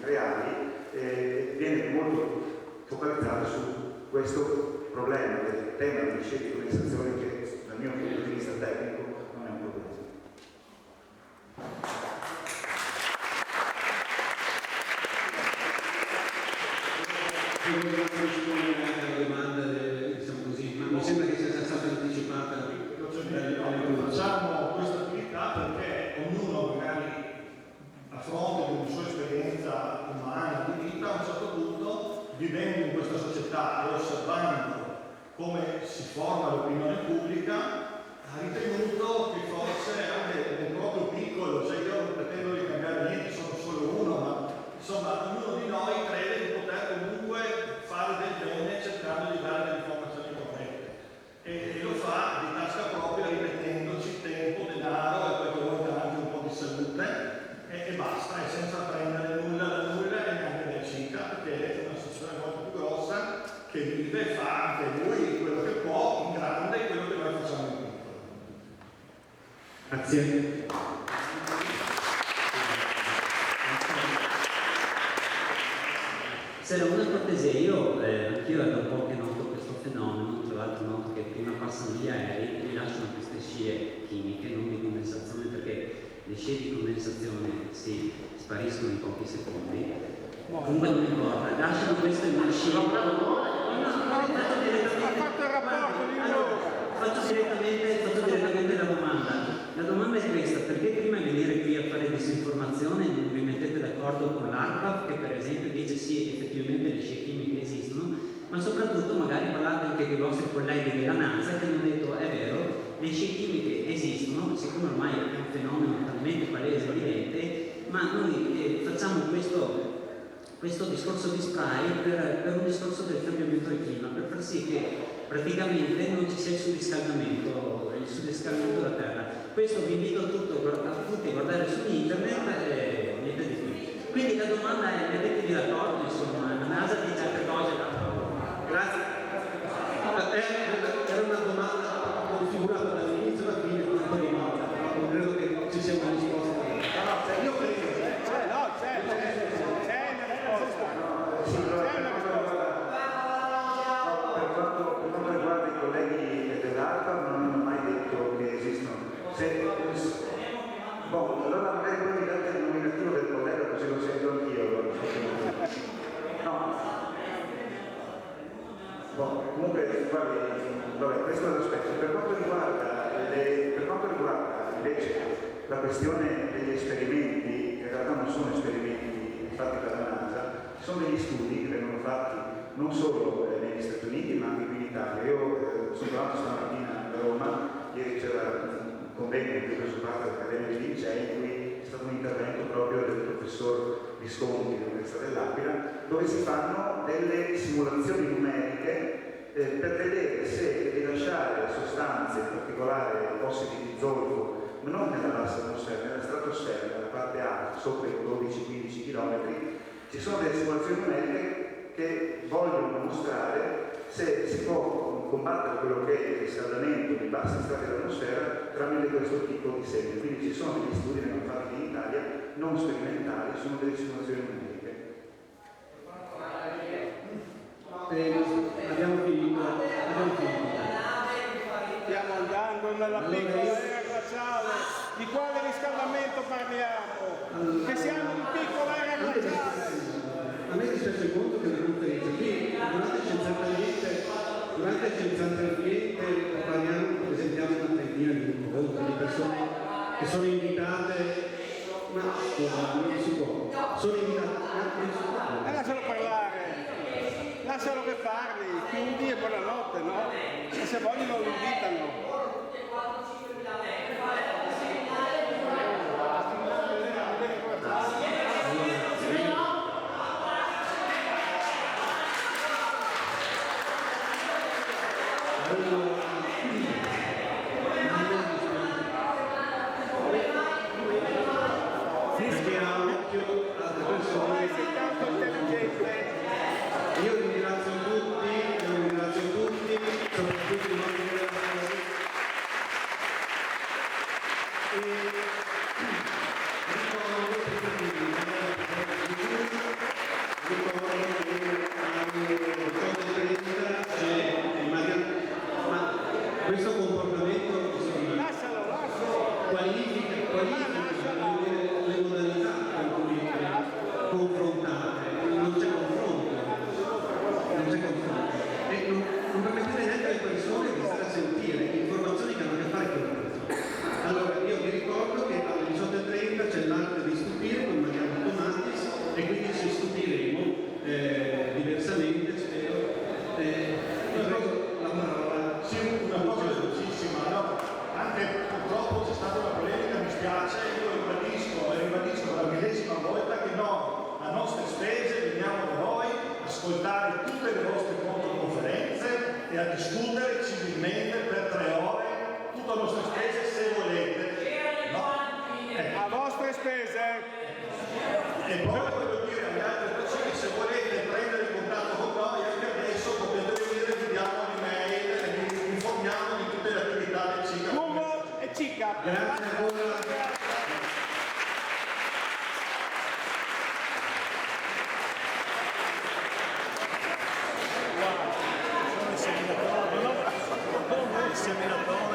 reali, viene molto focalizzato su questo problema del tema delle scelte di condensazione che dal mio punto di vista tecnico non è un problema. Alla domanda, diciamo così, ma mi sembra che sia stata anticipata. Facciamo questa attività perché ognuno magari a fronte di una sua esperienza umana di vita, a un certo punto, vivendo in questa società e osservando come si forma l'opinione pubblica, ha ritenuto che forse anche nel proprio piccolo, cioè io non pretendo di cambiare niente, sono solo uno, ma insomma ognuno di noi crede di poter comunque fare del bene cercando di dare delle informazioni corrette e lo fa di tasca propria rimettendoci tempo, denaro e poi volta anche un po' di salute e basta, e senza prendere nulla da nulla e neanche da cica, perché è una società molto più grossa che vive e fa anche lui quello che può in grande e quello che noi facciamo in piccolo. Grazie. Se era una cortesia, anch'io da un po' che noto questo fenomeno, tra l'altro noto che prima passano gli aerei e rilasciano queste scie chimiche, non di condensazione, perché le scie di condensazione si spariscono in pochi secondi. Comunque non importa, lasciano questo in una scia. Faccio direttamente la domanda. La domanda è questa: perché prima di venire qui a fare disinformazione non vi mettete d'accordo con l'ARPAF, che per esempio dice sì, effettivamente le scie chimiche esistono, ma soprattutto magari parlate anche dei vostri colleghi della NASA che hanno detto è vero, le scie chimiche esistono, siccome ormai è un fenomeno talmente palese e evidente, ma noi facciamo questo discorso di spray per un discorso del cambiamento del clima, per far sì che praticamente non ci sia il surriscaldamento della Terra. Questo vi invito a tutti a guardare su internet e niente di più. Quindi la domanda è: mettetevi d'accordo, insomma, la NASA dice altre cose. Grazie. Era una domanda configurata dall'inizio alla fine, non credo che ci sia una risposta. Io credo. Per quanto riguarda i colleghi dell'ARPA non hanno mai detto che esistono. Allora magari poi mi date il nominativo del collega così lo sento anch'io. Comunque, guardi, questo è l'aspetto. Per quanto riguarda invece la questione degli esperimenti, che in realtà non sono esperimenti fatti dalla NASA, sono degli studi che vengono fatti non solo negli Stati Uniti ma anche qui in Italia. Io sono tornato stamattina a Roma, ieri c'era un convegno che ho preso parte all'Accademia dei Lincei in cui è stato un intervento proprio del professor Visconti dell'Università dell'Aquila, dove si fanno delle simulazioni numeriche per vedere se rilasciare sostanze, in particolare ossidi di zolfo, ma non nella bassa atmosfera, nella stratosfera, nella parte alta, sopra i 12-15 km, ci sono delle simulazioni numeriche che vogliono mostrare se si può combattere quello che è il riscaldamento di bassi strati dell'atmosfera tramite questo tipo di segni. Quindi ci sono degli studi che vengono fatti in Italia, non sperimentali, sono delle simulazioni numeriche. Abbiamo finito. Stiamo andando nella piccola era glaciale. Di quale riscaldamento parliamo? Che siamo in piccola era glaciale. A me dispiace molto che la conferenza qui, durante il Scienziante Ambiente presentiamo una trentina di persone che sono invitate, ma non si può, sono invitate. Lascialo parlare, lascialo che parli, chiudi e buonanotte, no? E se vogliono lo invitano. Io ringrazio tutti, soprattutto i nostri e quindi ci stupiremo diversamente, spero. Prego la parola. Sì, una cosa velocissima, no? Anche purtroppo c'è stata una polemica, mi spiace, io ribadisco e ribadisco per la millesima volta che no, a nostre spese veniamo da voi a ascoltare tutte le vostre conferenze e a discutere civilmente per 3 ore, tutto a nostre spese se volete. No? A vostre spese. E poi voglio dire agli altre persone, se volete prendere il contatto con noi, anche adesso potete venire, vi diamo l'email e vi informiamo di tutte le attività del CICA. Cubo e Cica. Grazie ancora. Il seminatore